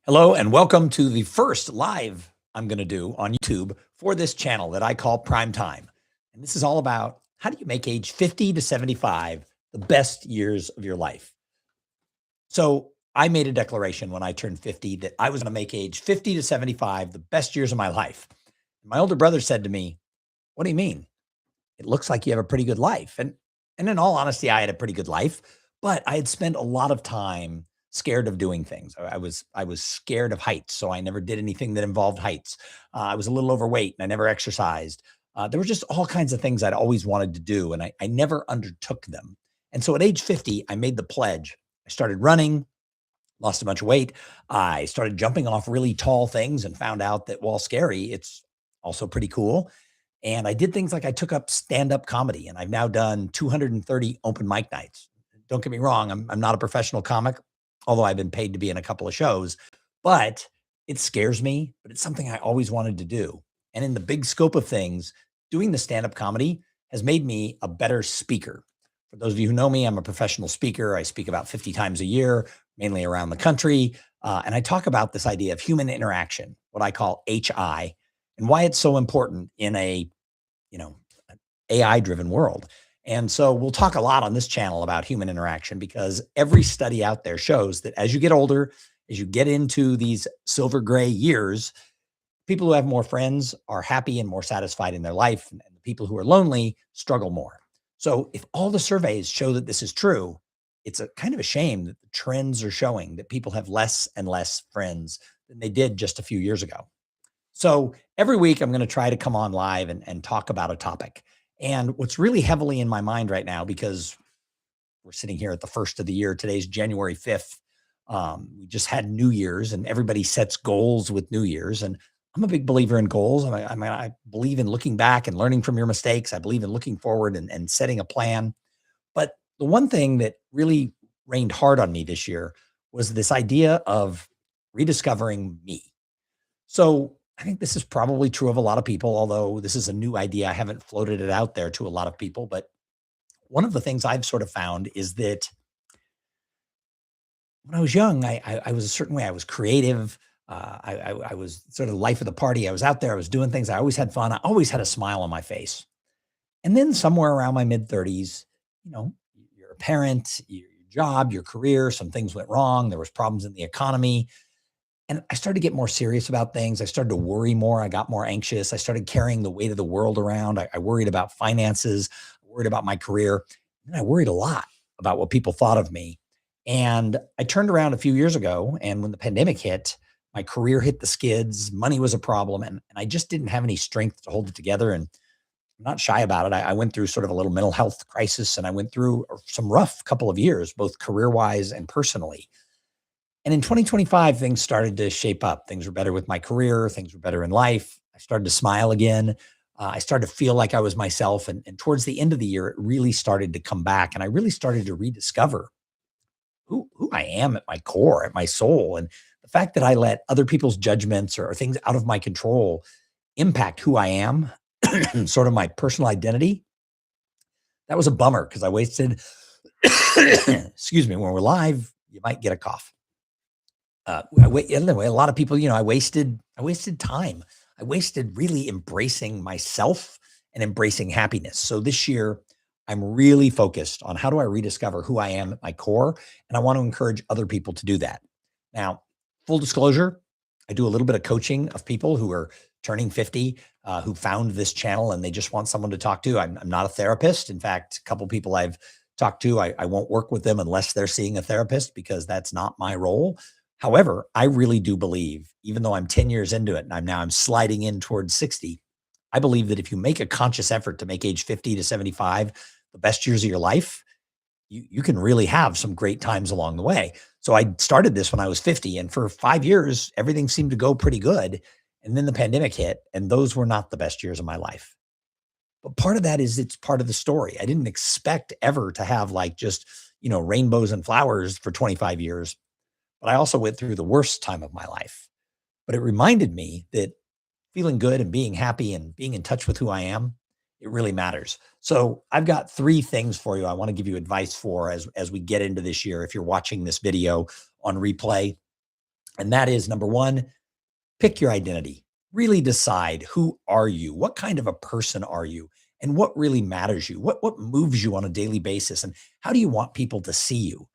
Hello and welcome to the first live I'm going to do on YouTube for this channel that I call Prime Time. And this is all about how do you make age 50 to 75 the best years of your life. So I made a declaration when I turned 50 that I was going to make age 50 to 75 the best years of my life. My older brother said to me, "What do you mean? It looks like you have a pretty good life." And in all honesty, I had a pretty good life, but I had spent a lot of time scared of doing things. I was scared of heights, so I never did anything that involved heights. I was a little overweight and I never exercised. There were just all kinds of things I'd always wanted to do, and I never undertook them. And so at age 50, I made the pledge. I started running, lost a bunch of weight. I started jumping off really tall things and found out that while scary, it's also pretty cool. And I did things like I took up stand-up comedy, and I've now done 230 open mic nights. Don't get me wrong, I'm not a professional comic, although I've been paid to be in a couple of shows, but it scares me, but it's something I always wanted to do. And in the big scope of things, doing the stand-up comedy has made me a better speaker. For those of you who know me, I'm a professional speaker. I speak about 50 times a year, mainly around the country. And I talk about this idea of human interaction, what I call HI, and why it's so important in a you know, AI driven world. And so we'll talk a lot on this channel about human interaction because every study out there shows that as you get older, as you get into these silver gray years, people who have more friends are happy and more satisfied in their life. And the people who are lonely struggle more. So if all the surveys show that this is true, it's a kind of a shame that the trends are showing that people have less and less friends than they did just a few years ago. So every week I'm going to try to come on live and talk about a topic. And what's really heavily in my mind right now, because we're sitting here at the first of the year, today's January 5th. We just had New Year's and everybody sets goals with New Year's. And I'm a big believer in goals. I believe in looking back and learning from your mistakes. I believe in looking forward and setting a plan. But the one thing that really rained hard on me this year was this idea of rediscovering me. So I think this is probably true of a lot of people, although this is a new idea. I haven't floated it out there to a lot of people. But one of the things I've sort of found is that when I was young, I was a certain way. I was creative. I was sort of the life of the party. I was out there. I was doing things. I always had fun. I always had a smile on my face. And then somewhere around my mid 30s, you're a parent, your job, your career, some things went wrong. There was problems in the economy. And I started to get more serious about things. I started to worry more. I got more anxious. I started carrying the weight of the world around. I worried about finances, I worried about my career. And I worried a lot about what people thought of me. And I turned around a few years ago. And when the pandemic hit, my career hit the skids. Money was a problem. And I just didn't have any strength to hold it together. And I'm not shy about it. I went through sort of a little mental health crisis, and I went through some rough couple of years, both career wise and personally. And in 2025, things started to shape up. Things were better with my career. Things were better in life. I started to smile again. I started to feel like I was myself. And towards the end of the year, it really started to come back. And I really started to rediscover who I am at my core, at my soul. And the fact that I let other people's judgments or things out of my control impact who I am, sort of my personal identity, that was a bummer because I wasted, excuse me, when we're live, you might get a cough. Anyway, a lot of people, I wasted time. I wasted really embracing myself and embracing happiness. So this year, I'm really focused on how do I rediscover who I am at my core, and I want to encourage other people to do that. Now, full disclosure, I do a little bit of coaching of people who are turning 50, who found this channel and they just want someone to talk to. I'm not a therapist. In fact, a couple people I've talked to, I won't work with them unless they're seeing a therapist because that's not my role. However, I really do believe, even though I'm 10 years into it and I'm sliding in towards 60, I believe that if you make a conscious effort to make age 50 to 75 the best years of your life, you can really have some great times along the way. So I started this when I was 50, and for 5 years, everything seemed to go pretty good. And then the pandemic hit, and those were not the best years of my life. But part of that is it's part of the story. I didn't expect ever to have like just, rainbows and flowers for 25 years. But I also went through the worst time of my life. But it reminded me that feeling good and being happy and being in touch with who I am, it really matters. So I've got 3 things for you I want to give you advice for as we get into this year. If you're watching this video on replay, And that is number one, pick your identity. Really decide, who are you? What kind of a person are you? And what really matters you? What moves you on a daily basis? And how do you want people to see you?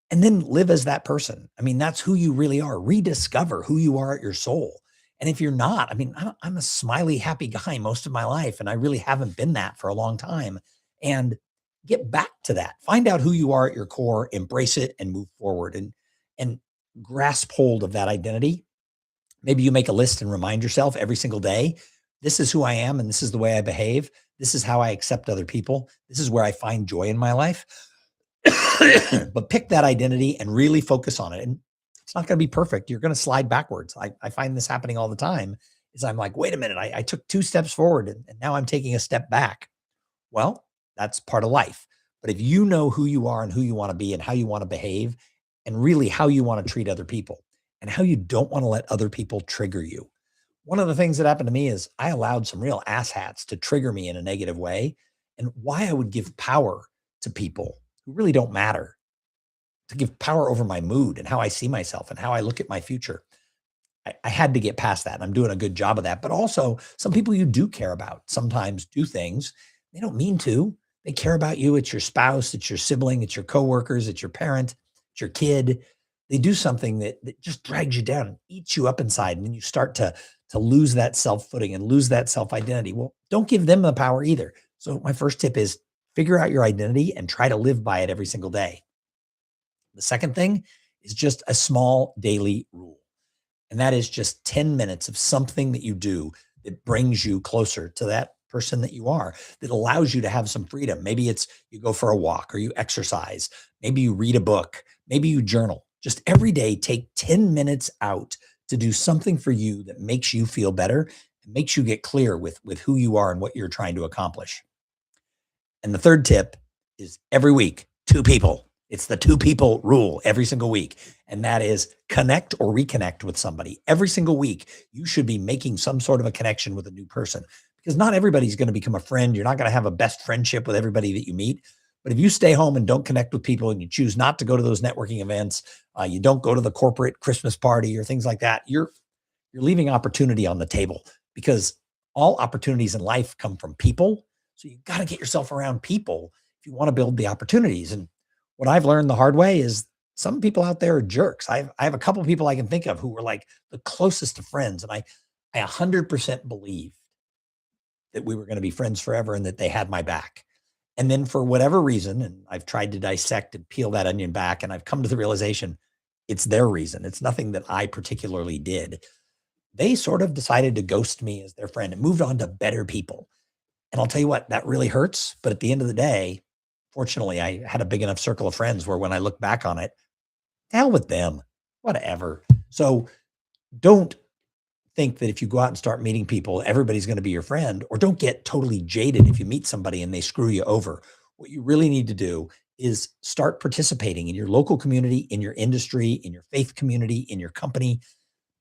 And then live as that person. I mean, that's who you really are. Rediscover who you are at your soul. And if you're not, I mean, I'm a smiley, happy guy most of my life, and I really haven't been that for a long time. And get back to that. Find out who you are at your core, embrace it, and move forward. And grasp hold of that identity. Maybe you make a list and remind yourself every single day, this is who I am, and this is the way I behave. This is how I accept other people. This is where I find joy in my life. But pick that identity and really focus on it. And it's not going to be perfect. You're going to slide backwards. I find this happening all the time. Is I'm like, wait a minute, I took 2 steps forward and now I'm taking a step back. Well, that's part of life. But if you know who you are and who you want to be and how you want to behave, and really how you want to treat other people and how you don't want to let other people trigger you. One of the things that happened to me is I allowed some real asshats to trigger me in a negative way, and why I would give power to people who really don't matter, to give power over my mood and how I see myself and how I look at my future. I had to get past that. And I'm doing a good job of that. But also, some people you do care about sometimes do things they don't mean to. They care about you. It's your spouse, it's your sibling, it's your coworkers, it's your parent, it's your kid. They do something that just drags you down and eats you up inside. And then you start to lose that self footing and lose that self identity. Well, don't give them the power either. So, my first tip is figure out your identity and try to live by it every single day. The second thing is just a small daily rule. And that is just 10 minutes of something that you do that brings you closer to that person that you are, that allows you to have some freedom. Maybe it's you go for a walk or you exercise. Maybe you read a book. Maybe you journal. Just every day, take 10 minutes out to do something for you that makes you feel better and makes you get clear with who you are and what you're trying to accomplish. And the third tip is every week, 2 people. It's the 2 people rule every single week. And that is connect or reconnect with somebody. Every single week, you should be making some sort of a connection with a new person because not everybody's going to become a friend. You're not going to have a best friendship with everybody that you meet. But if you stay home and don't connect with people and you choose not to go to those networking events, you don't go to the corporate Christmas party or things like that, you're leaving opportunity on the table because all opportunities in life come from people. So you got to get yourself around people if you want to build the opportunities. And what I've learned the hard way is some people out there are jerks. I have a couple of people I can think of who were like the closest of friends. And I 100% believed that we were going to be friends forever and that they had my back. And then for whatever reason, and I've tried to dissect and peel that onion back, and I've come to the realization it's their reason. It's nothing that I particularly did. They sort of decided to ghost me as their friend and moved on to better people. And I'll tell you what, that really hurts. But at the end of the day, fortunately, I had a big enough circle of friends where when I look back on it, hell with them, whatever. So don't think that if you go out and start meeting people, everybody's going to be your friend, or don't get totally jaded if you meet somebody and they screw you over. What you really need to do is start participating in your local community, in your industry, in your faith community, in your company.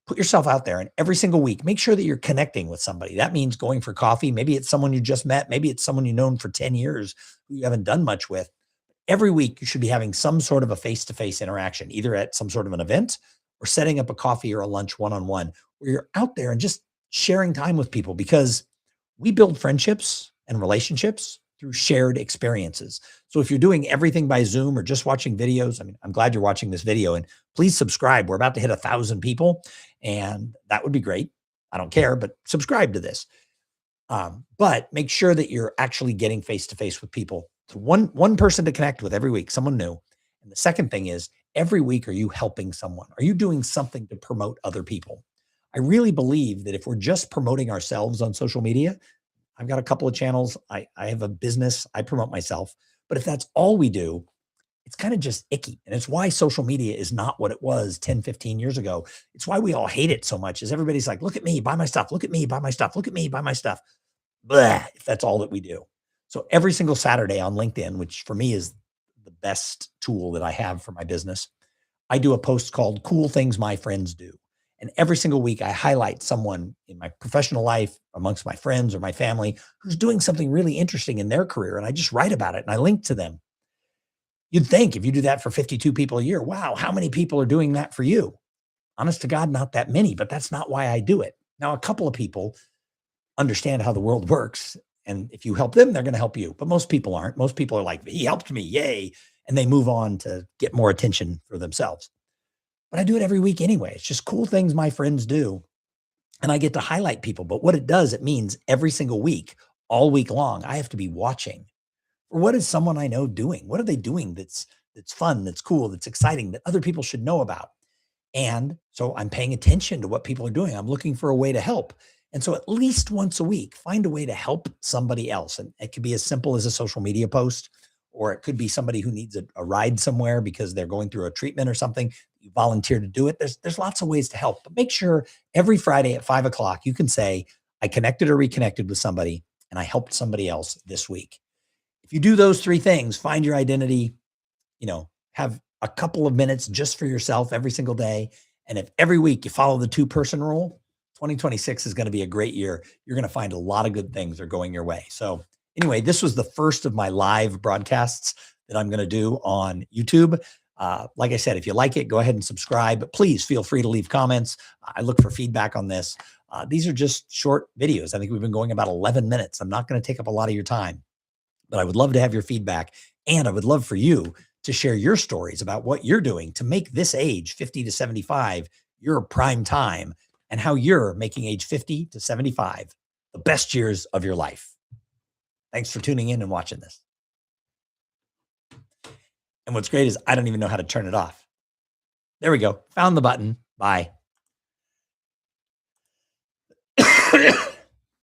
Put yourself out there and every single week, make sure that you're connecting with somebody. That means going for coffee. Maybe it's someone you just met. Maybe it's someone you've known for 10 years who you haven't done much with. Every week, you should be having some sort of a face-to-face interaction, either at some sort of an event or setting up a coffee or a lunch one-on-one where you're out there and just sharing time with people because we build friendships and relationships through shared experiences. So if you're doing everything by Zoom or just watching videos, I mean, I'm glad you're watching this video and please subscribe. We're about to hit 1,000 people and that would be great. I don't care, but subscribe to this. But make sure that you're actually getting face-to-face with people. So one person to connect with every week, someone new. And the second thing is every week, are you helping someone? Are you doing something to promote other people? I really believe that if we're just promoting ourselves on social media, I've got a couple of channels. I have a business. I promote myself. But if that's all we do, it's kind of just icky. And it's why social media is not what it was 10, 15 years ago. It's why we all hate it so much is everybody's like, look at me, buy my stuff. Look at me, buy my stuff. Look at me, buy my stuff. Blah, if that's all that we do. So every single Saturday on LinkedIn, which for me is the best tool that I have for my business, I do a post called Cool Things My Friends Do. And every single week, I highlight someone in my professional life, amongst my friends or my family, who's doing something really interesting in their career. And I just write about it and I link to them. You'd think if you do that for 52 people a year, wow, how many people are doing that for you? Honest to God, not that many, but that's not why I do it. Now, a couple of people understand how the world works. And if you help them, they're going to help you. But most people aren't. Most people are like, he helped me. Yay. And they move on to get more attention for themselves. But I do it every week anyway. It's just cool things my friends do. And I get to highlight people. But what it does, it means every single week, all week long, I have to be watching. Or what is someone I know doing? What are they doing that's fun, that's cool, that's exciting, that other people should know about? And so I'm paying attention to what people are doing. I'm looking for a way to help. And so at least once a week, find a way to help somebody else. And it could be as simple as a social media post, or it could be somebody who needs a ride somewhere because they're going through a treatment or something. You volunteer to do it. There's lots of ways to help. But make sure every Friday at 5 o'clock, you can say, I connected or reconnected with somebody and I helped somebody else this week. If you do those three things, find your identity, have a couple of minutes just for yourself every single day. And if every week you follow the 2-person rule, 2026 is going to be a great year. You're going to find a lot of good things are going your way. So anyway, this was the first of my live broadcasts that I'm going to do on YouTube. Like I said, if you like it, go ahead and subscribe. But please feel free to leave comments. I look for feedback on this. These are just short videos. I think we've been going about 11 minutes. I'm not going to take up a lot of your time, but I would love to have your feedback. And I would love for you to share your stories about what you're doing to make this age 50 to 75 your prime time, and how you're making age 50 to 75 the best years of your life. Thanks for tuning in and watching this. And what's great is I don't even know how to turn it off. There we go. Found the button. Bye.